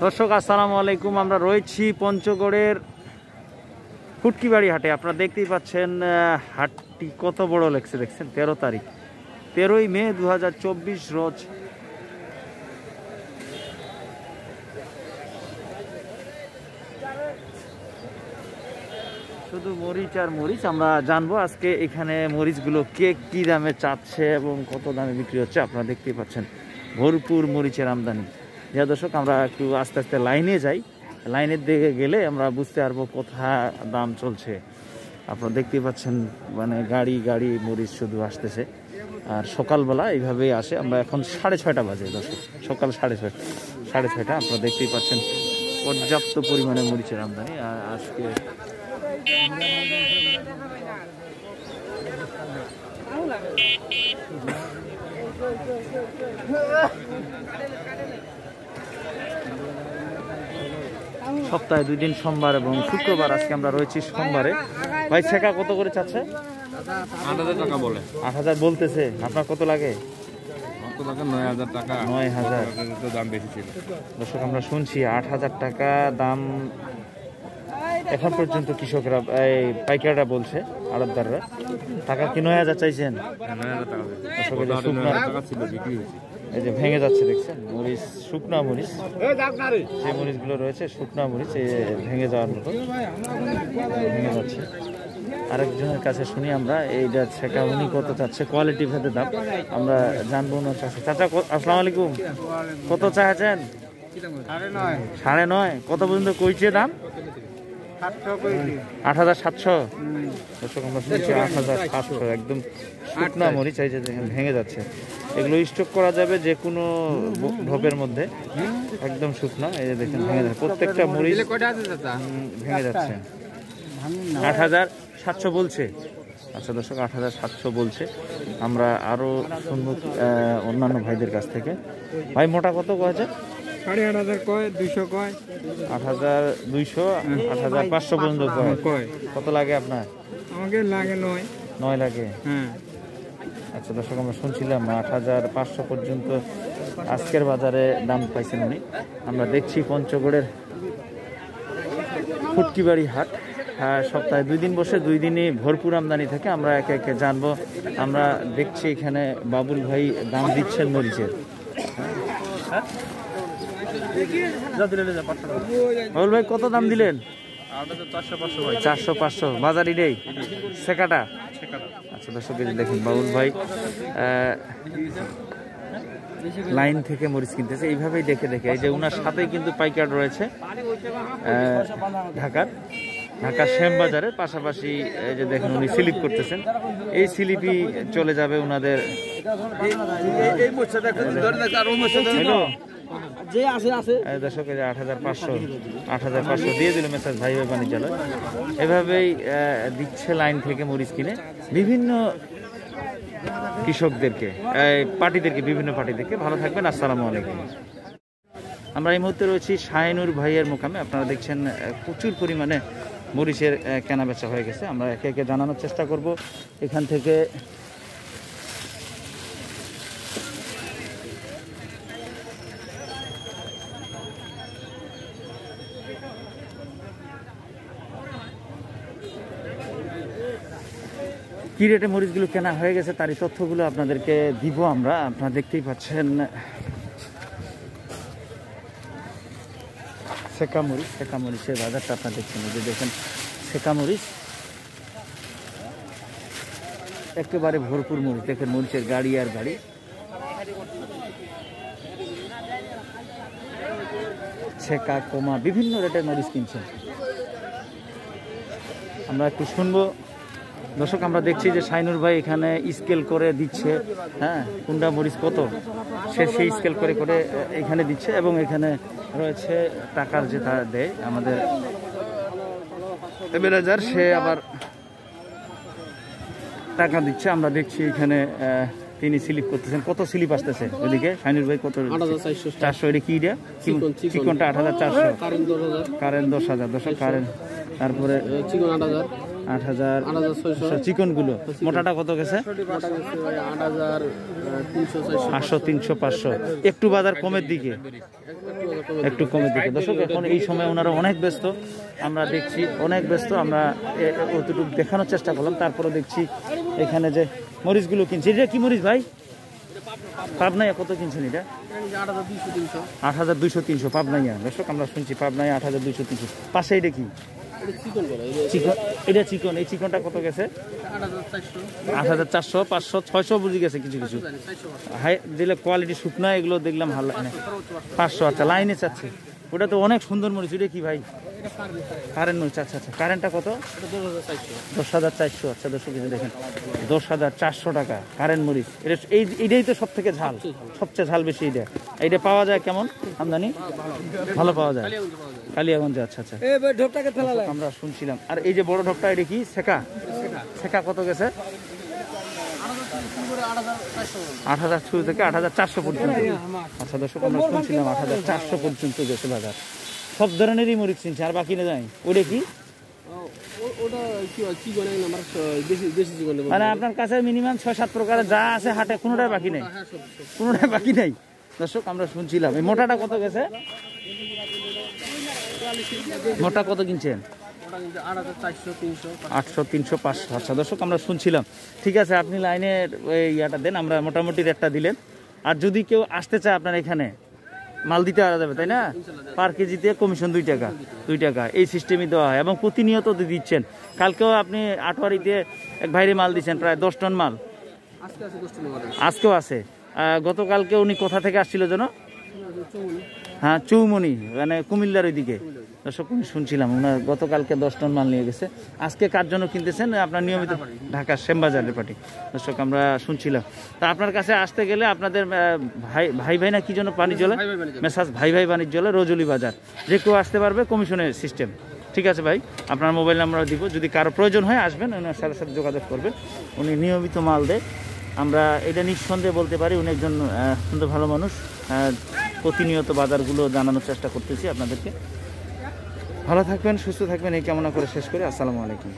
দর্শক আসসালামু আলাইকুম। আমরা রয়েছি পঞ্চগড়ের ফুটকিবাড়ি হাটে। আপনারা দেখতেই পাচ্ছেন হাটটি কত বড় লেগছে, দেখছেন 13 তারিখ 13ই মে 2024 রোজ। শুধু মরিচ আর মরিচ আমরা জানবো আজকে এখানে মরিচগুলো কে কি দামে চাচ্ছে এবং কত দামে বিক্রি হচ্ছে। আপনারা দেখতেই পাচ্ছেন ভরপুর মরিচের আমদানি। যা দর্শক আমরা একটু আস্তে আস্তে লাইনে যাই, লাইনের দিকে গেলে আমরা বুঝতে পারবো কোথায় দাম চলছে। আপনারা দেখতেই পাচ্ছেন মানে গাড়ি গাড়ি মরিচ শুধু আসতেছে। আর সকালবেলা এইভাবেই আসে। আমরা এখন 6:30 বাজে দর্শক, সকাল 6:30 আপনারা দেখতেই পাচ্ছেন পর্যাপ্ত পরিমাণে মরিচের আমদানি। আর আজকে সপ্তাহে 2 দিন সোমবার এবং শুক্রবার। আজকে আমরা রয়েছি সোমবারে। ভাই ছেকা কত করে চাচ্ছে? 8,000 টাকা বলে। 8,000 বলতেছে। আপনার কত লাগে? 9,000 টাকা। 9,000 তো দাম বেশি ছিল দর্শক, আমরা শুনছি 8,000 টাকা দাম এখন পর্যন্ত কৃষকরা এই পাইকাররা বলছে, আড়তদাররা। টাকা কি 9,000 চাইছেন? 9,000 টাকা ছিল, বিক্রি হয়েছে। এই যে ভেঙে যাচ্ছে দেখছেন মরিচ, শুকনা মরিচ, যে মরিচগুলো রয়েছে শুকনা মরিচ ভেঙে যাওয়ার মতো ভেঙে যাচ্ছে। আরেকজনের কাছে শুনি আমরা এইটা ছেকা উনি কত চাচ্ছে, কোয়ালিটি ভেদে দাম আমরা জানবো ওনার কাছে। চাচা আসসালামু আলাইকুম, কত চাচ্ছেন? 9.5। কত পর্যন্ত কইছে দাম? 8,700। দর্শক আমরা শুনছি 8,700। একদম শুকনা মরিচ, এই যে দেখেন ভেঙে যাচ্ছে। এগুলো স্টক করা যাবে যে কোনো ঢোপের মধ্যে, একদম শুকনা। এই যে দেখেন ভেঙে যাচ্ছে, প্রত্যেকটা মরিচ ভেঙে যাচ্ছে। 8,700 বলছে। আচ্ছা দর্শক, 8,700 বলছে। আমরা আরো শুনবো অন্যান্য ভাইদের কাছ থেকে। ভাই মোটা কত কয়েছে? 8,500 কয়, 200 কয়, 8,200, 8,500 পর্যন্ত কয়। কত লাগে আপনার? আমাকে লাগে 9 লাগে। হ্যাঁ। আচ্ছা দর্শক, আমরা শুনছিলাম 8,500 পর্যন্ত আজকের বাজারে দাম পাইছেন উনি। আমরা দেখছি পঞ্চগড়ের ফুটকিবাড়ি হাট সপ্তাহে 2 দিন বসে, 2 দিনই ভরপুর আমদানি থাকে। আমরা একে একে জানবো। আমরা দেখছি এখানে বাবুল ভাই দাম দিচ্ছেন মরিচের। বাবুল ভাই কত দাম দিলেন? 400-500 বাজার ইডেই ছেকাটা। আচ্ছা দর্শক দেখুন বাবুল ভাই লাইন থেকে মরিচ কিনতেছে এইভাবেই দেখে দেখে। এই যে উনার সাথেই কিন্তু পাইকার রয়েছে ঢাকার শ্যামবাজারের পাশাপাশি। এই যে দেখেন উনি স্লিপ করতেছেন, এই স্লিপই চলে যাবে উনাদের। দর্শক 8,500 দিয়ে দিল মেসাজ ভাই ভাই বাণিজ্যালয়। এভাবেই দিচ্ছে লাইন থেকে মরিচ কিনে বিভিন্ন কৃষকদেরকে, পার্টিদেরকে, বিভিন্ন পার্টিদেরকে। ভালো থাকবেন, আসসালামু আলাইকুম। আমরা এই মুহূর্তে রয়েছি শাহিনুর ভাইয়ের মোকামে। আপনারা দেখছেন প্রচুর পরিমাণে মরিচের কেনা বেচা হয়ে গেছে। আমরা একে একে জানানোর চেষ্টা করব এখান থেকে। কি রেটে মরিচগুলো কেনা হয়ে গেছে তারই তথ্যগুলো আপনাদেরকে দিব আমরা। আপনারা দেখতেই পাচ্ছেন ছেকা মরিচের বাজারটা আপনারা দেখছেন। যে দেখেন ছেকা মরিচ একেবারে ভরপুর মরিচ। দেখেন মরিচের গাড়ি আর গাড়ি। ছেকা কমা বিভিন্ন রেটের মরিচ কিনছেন। আমরা একটু শুনবো দর্শক। আমরা দেখছি যে শাহিনুর ভাই এখানে স্কেল করে দিচ্ছে, হ্যাঁ কোনটা মরিচ কত, সে সেই স্কেল করে করে এখানে দিচ্ছে। এবং এখানে রয়েছে টাকার যেটা দেয় আমাদের ম্যানেজার, সে আবার টাকা দিচ্ছে। আমরা দেখছি এখানে তিনি স্লিপ করতেছেন। কত স্লিপ আসতেছে ওইদিকে শাহিনুর ভাই? কত? 8,400। এটা কি এটা? চিকনটা 8,400, কারেন্ট 10,000 দর্শক, কারেন্ট। তারপরে 8,000 8,600 চিকন গুলো মোটাটা কত গেছে? 800 300 500 একটু বাজার কমের দিকে, একটু কমের দিকে। দর্শক এখন এই সময় ওনারা অনেক ব্যস্ত, আমরা দেখছি অনেক ব্যস্ত। আমরা অতটুকু দেখানোর চেষ্টা করলাম, তারপরে দেখছি এখানে যে মরিচগুলো কিনছি। এটা কি মরিচ ভাই? পাবনাইয়া কত কিনছেন এটা? 8,200 300 পাবনাইয়া। দর্শক আমরা শুনছি পাবনাইয়া 8,200 300। পাশে এটা কি? চিকন। এটা চিকন, এই চিকনটা কত গেছে? 8,400 500 600 বুঝি গেছে কিছু কিছু। হাই দিলে কোয়ালিটি শুকনা এগুলো দেখলাম ভালো লাগে না। 500 আচ্ছা লাইনে চাচ্ছে। ওটা তো অনেক সুন্দর মরিচ। ওটা কি ভাই? কারেন্ট মরিচ। আচ্ছা আচ্ছা, কারেন্টটা কত? 10,400। আচ্ছা দর্শক দেখেন 10,400 টাকা কারেন্ট মরিচ। এটা এইটাই তো সব থেকে ঝাল, সবচেয়ে ঝাল বেশি এইটা। এইটা পাওয়া যায় কেমন আমদানি? ভালো পাওয়া যায় কালিয়াগঞ্জে। আচ্ছা আচ্ছা, আমরা শুনছিলাম। আর এই যে বড় ঢোকটা এটা কি? শেখা। শেখা কত গেছে? 8,000 শুরু থেকে 8,400 পর্যন্ত। আচ্ছা দর্শক আমরা শুনছিলাম 8,400 পর্যন্ত গেছে বাজার। সব ধরনেরই মরিচ চিনছে, আর বাকি না যায়। ওটা কি? মানে আপনার কাছে মিনিমাম 6-7 প্রকারের যা আছে হাটে কোনোটাই বাকি নেই, কোনোটাই বাকি নেই। দর্শক আমরা শুনছিলাম এই মোটাটা কত গেছে? মোটা কত কিনছেন? 800 300 500। আচ্ছা দর্শক আমরা শুনছিলাম। ঠিক আছে, আপনি লাইনের ইয়াটা দেন, আমরা মোটামুটি রেটটা দিলেন। আর যদি কেউ আসতে চায় আপনার এখানে মাল দিতে পারা যাবে, তাই না? পার কেজিতে কমিশন 2 টাকা 2 টাকা এই সিস্টেমই দেওয়া হয় এবং প্রতিনিয়ত দিচ্ছেন। কালকেও আপনি আটোয়ারিতে এক ভাইরে মাল দিচ্ছেন প্রায় 10 টন মাল, আজকেও আছে। গতকালকে উনি কোথা থেকে আসছিল যেন? হ্যাঁ চৌমনি, মানে কুমিল্লার ওইদিকে। দর্শক শুনছিলাম ওনার গতকালকে 10 টন মাল নিয়ে গেছে। আজকে কার জন্য কিনতেছেন? আপনার নিয়মিত ঢাকা শ্যামবাজারের পার্টি। দর্শক আমরা শুনছিলাম। তা আপনার কাছে আসতে গেলে আপনাদের ভাই না কি জন্য বাণিজ্যালয় মেসাজ ভাই বাণিজ্যালয় রজলি বাজার, যে কেউ আসতে পারবে, কমিশনের সিস্টেম। ঠিক আছে ভাই, আপনার মোবাইল নাম্বার দিব, যদি কারো প্রয়োজন হয় আসবেন, ওনার সাথে সাথে যোগাযোগ করবেন। উনি নিয়মিত মাল দেয়, আমরা এটা নিঃসন্দেহে বলতে পারি। উনি একজন সুন্দর ভালো মানুষ। প্রতিনিয়ত বাজারগুলো জানানোর চেষ্টা করতেছি আপনাদেরকে। ভালো থাকবেন, সুস্থ থাকবেন এই কামনা করে শেষ করি। আসসালামু আলাইকুম।